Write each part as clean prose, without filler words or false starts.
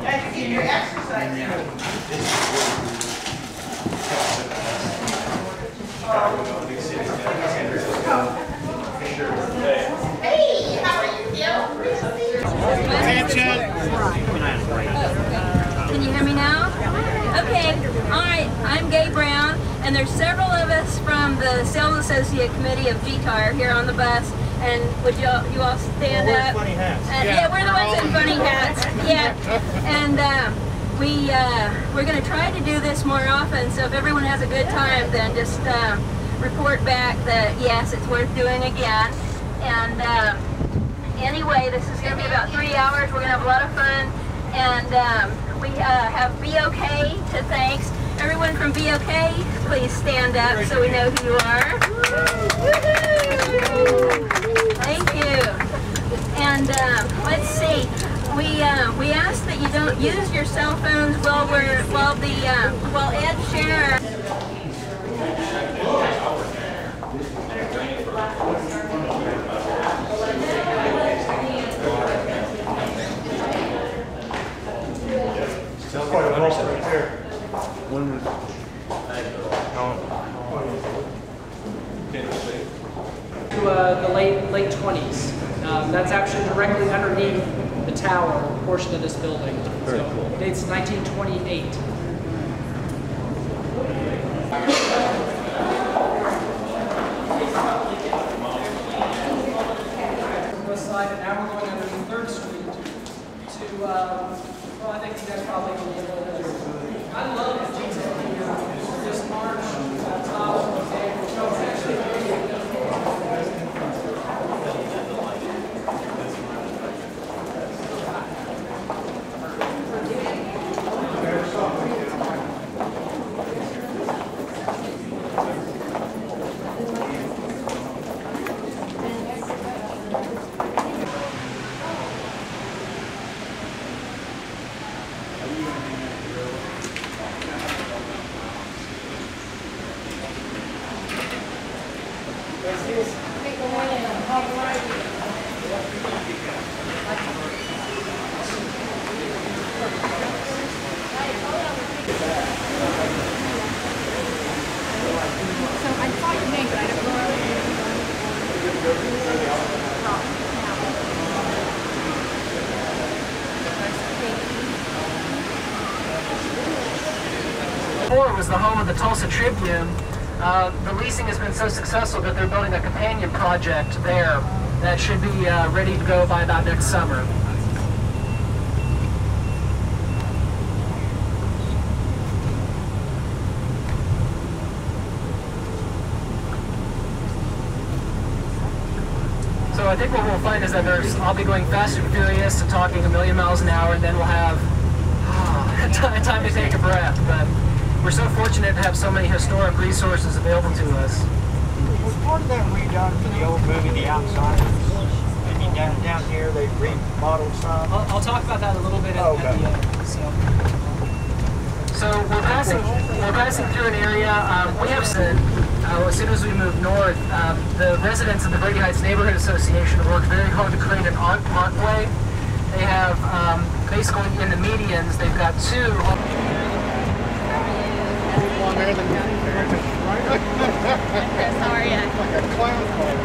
And you keep your exercise. Hey, how are you, Gil? Attention! Can you hear me now? Okay, all right, I'm Gay Brown, and there's several of us from the Sales Associate Committee of GTAR here on the bus, and would you all stand up? Funny hats. Yeah, we're the ones in funny hats. Yeah, and we're going to try to do this more often, so if everyone has a good time, then just report back that, yes, it's worth doing again. And anyway, this is going to be about 3 hours. We're going to have a lot of fun, and we have BOK to thanks. Everyone from BOK, please stand up so we know who you are. Thank you. And let's see. We ask that you don't use your cell phones while Ed shares. Quite a roll right there. To the late 20s. That's actually directly underneath the tower portion of this building. So it dates 1928. West side, and now we're going underneath 3rd Street to, well, I think you guys probably know a little bit. I love the detail here. This march, top, Before it was the home of the Tulsa Tribune. The leasing has been so successful that they're building a companion project there that should be ready to go by about next summer. So I think what we'll find is that I'll be going fast and furious and talking a million miles an hour, and then we'll have time to take a breath. But we're so fortunate to have so many historic resources available to us. Was part of that redone for the old movie The Outsiders? I mean, down here they remodeled some. I'll talk about that a little bit at the end. So we're passing through an area. We have as soon as we move north, the residents of the Brady Heights Neighborhood Association have worked very hard to create an entway. They have basically in the medians, they've got two. Longer than Chris, how are you? like a clown car.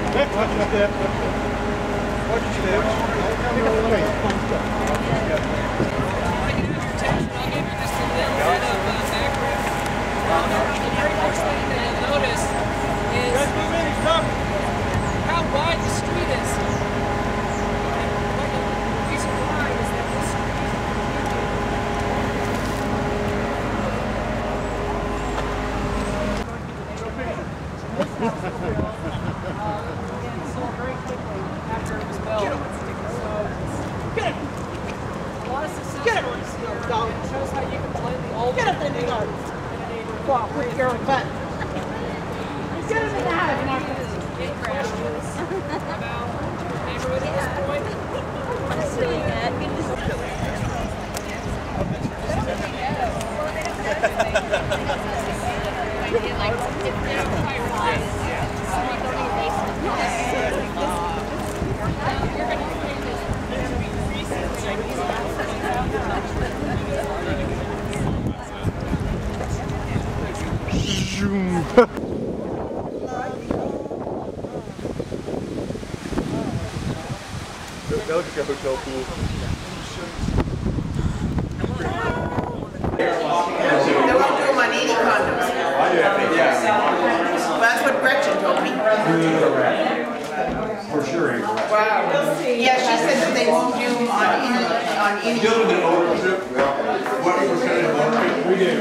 What'd you do? I'll give you just a little bit of background. The very first thing that you'll notice is how wide the street is. And the reason why is that this street sold very quickly after it was built. A lot of success stories here. It shows how you can blend the old Get up in the yard. Walk with your butt. Get up in the house. Big questions about the neighborhood at this point. Just doing that. You're going to so cool. They won't do them on any condoms. Well, that's what Gretchen told me. For sure. Wow. Yeah, she said that they won't do them on any. What percentage of ownership? We do.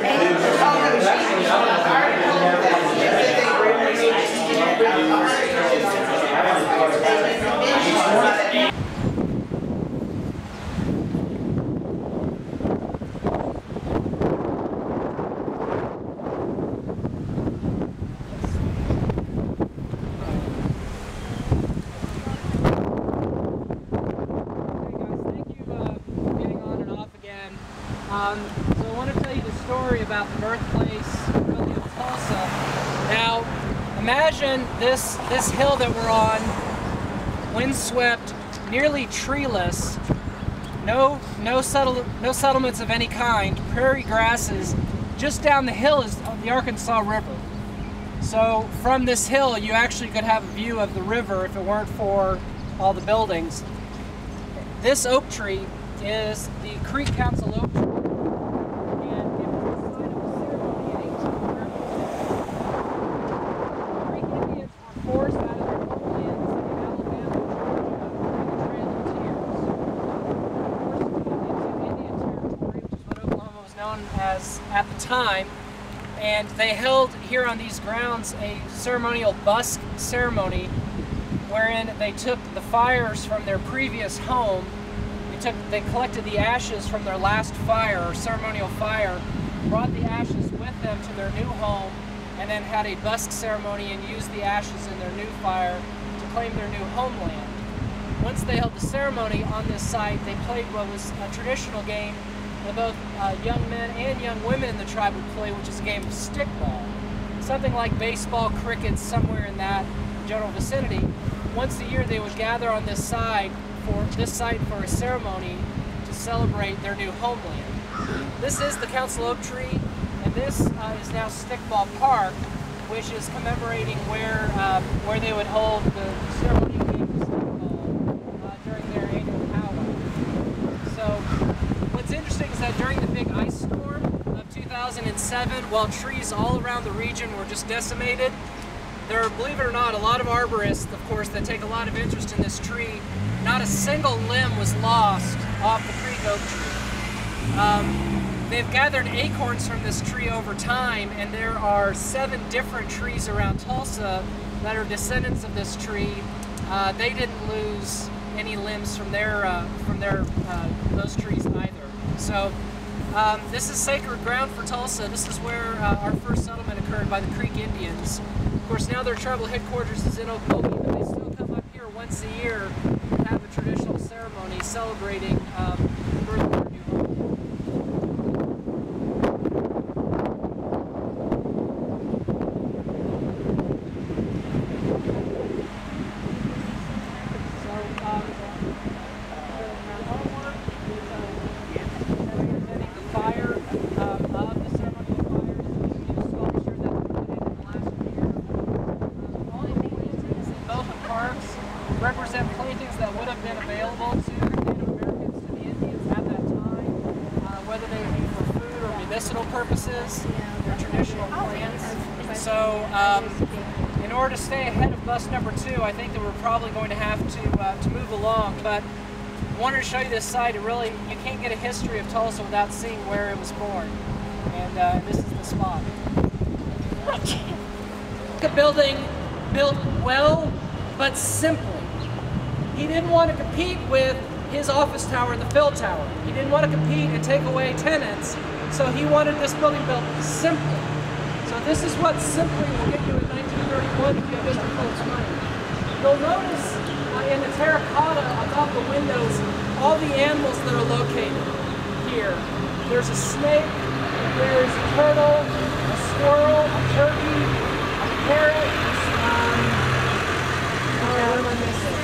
So I want to tell you the story about the birthplace really of Tulsa. Now, imagine this hill that we're on, windswept, nearly treeless, no settlements of any kind, prairie grasses. Just down the hill is the Arkansas River. So from this hill, you actually could have a view of the river if it weren't for all the buildings. This oak tree is the Creek Council oak tree. As at the time, and they held here on these grounds a ceremonial busk ceremony wherein they took the fires from their previous home, they collected the ashes from their last fire or ceremonial fire, brought the ashes with them to their new home, and then had a busk ceremony and used the ashes in their new fire to claim their new homeland. Once they held the ceremony on this site, they played what was a traditional game that both young men and young women in the tribe would play, which is a game of stickball. Something like baseball, cricket, somewhere in that general vicinity. Once a year they would gather on this site for a ceremony to celebrate their new homeland. This is the Council Oak Tree, and this is now Stickball Park, which is commemorating where they would hold the ceremonial game of stickball during their annual powwow. So what's interesting is that during the big ice storm of 2007, while trees all around the region were just decimated, there are, believe it or not, a lot of arborists, of course, that take a lot of interest in this tree. Not a single limb was lost off the creek oak tree. They've gathered acorns from this tree over time, and there are 7 different trees around Tulsa that are descendants of this tree. They didn't lose any limbs from those trees either. So this is sacred ground for Tulsa. This is where our first settlement occurred by the Creek Indians. Of course, now their tribal headquarters is in Oklahoma, but they still come up here once a year and have a traditional ceremony celebrating the birth of their new home. Represent plantings that would have been available to Native Americans, to the Indians at that time, whether they be for food or medicinal purposes, their traditional plants. So in order to stay ahead of bus number 2, I think that we're probably going to have to move along, but I wanted to show you this site. You can't get a history of Tulsa without seeing where it was born, and this is the spot. A building built well, but simply. He didn't want to compete with his office tower, the Phil Tower. He didn't want to compete and take away tenants, so he wanted this building built simply. So this is what simply will get you in 1931 if you have Mr. Phillips' money. You'll notice in the terracotta above the windows all the animals that are located here. There's a snake, there's a turtle, a squirrel, a turkey, a parrot, what am I missing?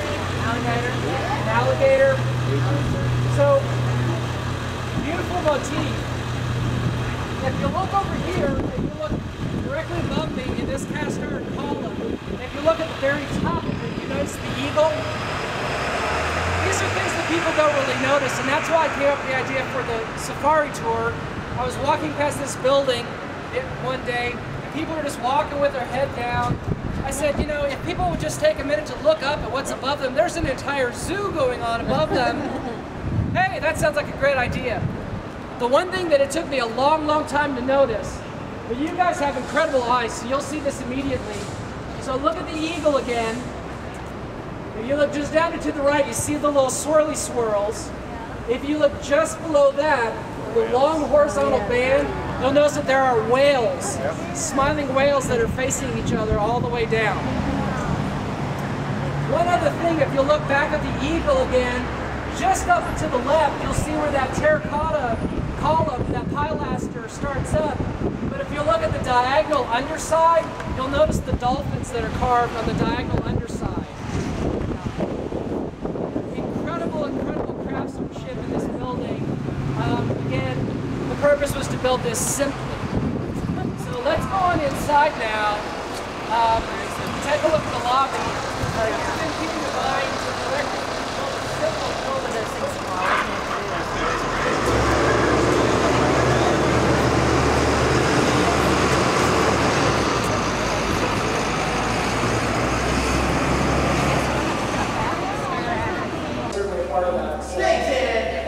An alligator. So, beautiful motif. If you look over here, if you look directly above me in this cast iron column, if you look at the very top of it, you notice the eagle. these are things that people don't really notice, and that's why I came up with the idea for the safari tour. I was walking past this building one day, and people were just walking with their head down. I said, you know, if people would just take a minute to look up at what's above them, there's an entire zoo going on above them. Hey, that sounds like a great idea. The one thing that it took me a long, long time to notice, but you guys have incredible eyes, so you'll see this immediately. So look at the eagle again. If you look just down and to the right, you see the little swirly swirls. If you look just below that, the long horizontal band, you'll notice that there are whales, smiling whales that are facing each other all the way down. One other thing, if you look back at the eagle again, just up and to the left, you'll see where that terracotta column, that pilaster starts up. But if you look at the diagonal underside, you'll notice the dolphins that are carved on the diagonal underside. Incredible craftsmanship in this building. Again, the purpose was to build this simply. So let's go on inside now. Take a look at the lobby. I've been keeping in mind to build a simple building.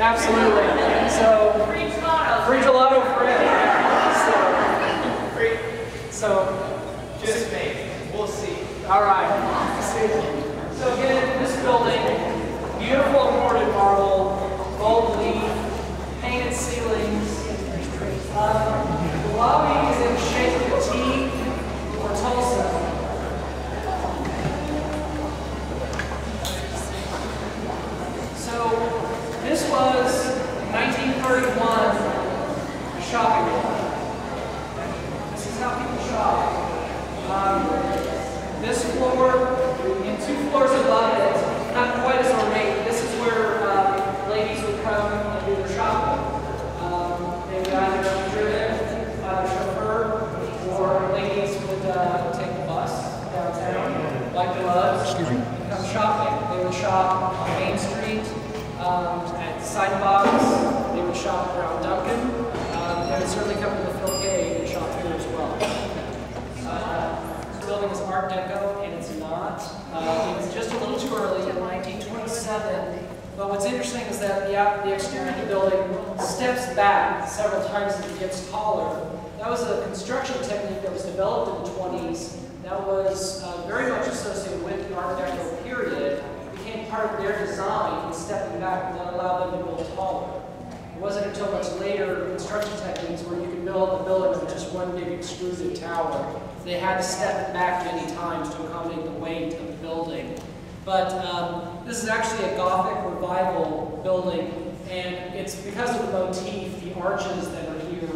Absolutely. So, free gelato for everyone. So, just me. We'll see. All right. So again, this building, beautiful imported marble, gold leaf, painted ceilings. The lobby is in the shape of a T or Tulsa. So this was 1931 shopping mall. This is how people shop. This floor, and 2 floors above it, not quite as ornate. This is where ladies would come and do their shopping. They would either be driven by the chauffeur, or ladies would take the bus downtown, like gloves, and come shopping. They would shop on Main Street, at Sidebox. They would shop around Duncan. They would certainly come to the Phil K and shop here as well. This building is Art Deco, and it's not. It was just a little too early in 1927. But what's interesting is that the exterior of the building steps back several times as it gets taller. That was a construction technique that was developed in the 20s that was very much associated with the Art Deco period. Became part of their design in stepping back, and that allowed them to build taller. It wasn't until much later construction techniques where you could build a building with just one big extruded tower. They had to step it back many times to accommodate the weight of the building. But this is actually a Gothic revival building, and it's because of the motif, the arches that are here.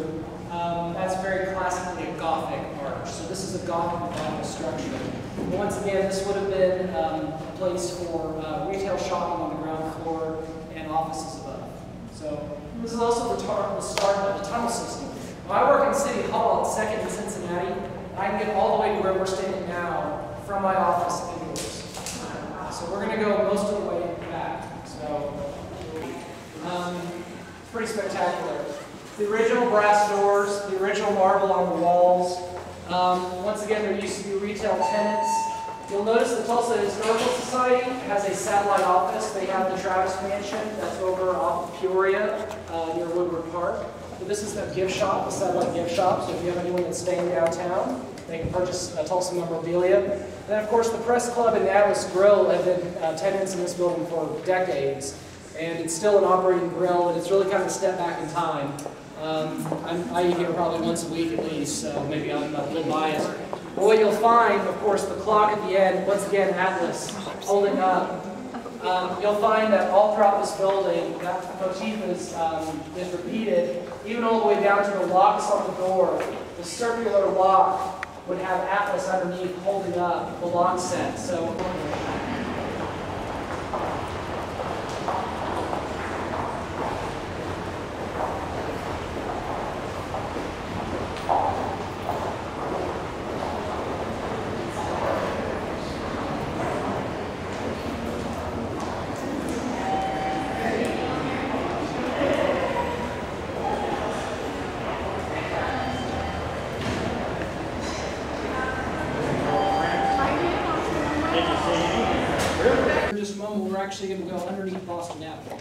That's very classically a Gothic arch. So this is a Gothic revival structure. But once again, this would have been a place for retail shopping on the ground floor and offices above. So this is also the start of the tunnel system. Well, I work in City Hall at 2nd and Cincinnati. I can get all the way to where we're standing now from my office indoors. So we're going to go most of the way back. So it's pretty spectacular. The original brass doors, the original marble on the walls. Once again, there used to be retail tenants. You'll notice the Tulsa Historical Society has a satellite office. They have the Travis Mansion that's over off of Peoria near Woodward Park. So this is a gift shop, a satellite gift shop. So if you have anyone that's staying downtown, they can purchase Tulsa memorabilia. Then, of course, the Press Club and Atlas Grill have been tenants in this building for decades. And it's still an operating grill, and it's really kind of a step back in time. I eat here probably once a week at least, so maybe I'm a little biased. But what you'll find, of course, the clock at the end, once again, Atlas holding up. You'll find that all throughout this building, that motif is repeated, even all the way down to the locks on the door. The circular lock would have Atlas underneath holding up the lock set. So. actually going to go underneath Boston Avenue.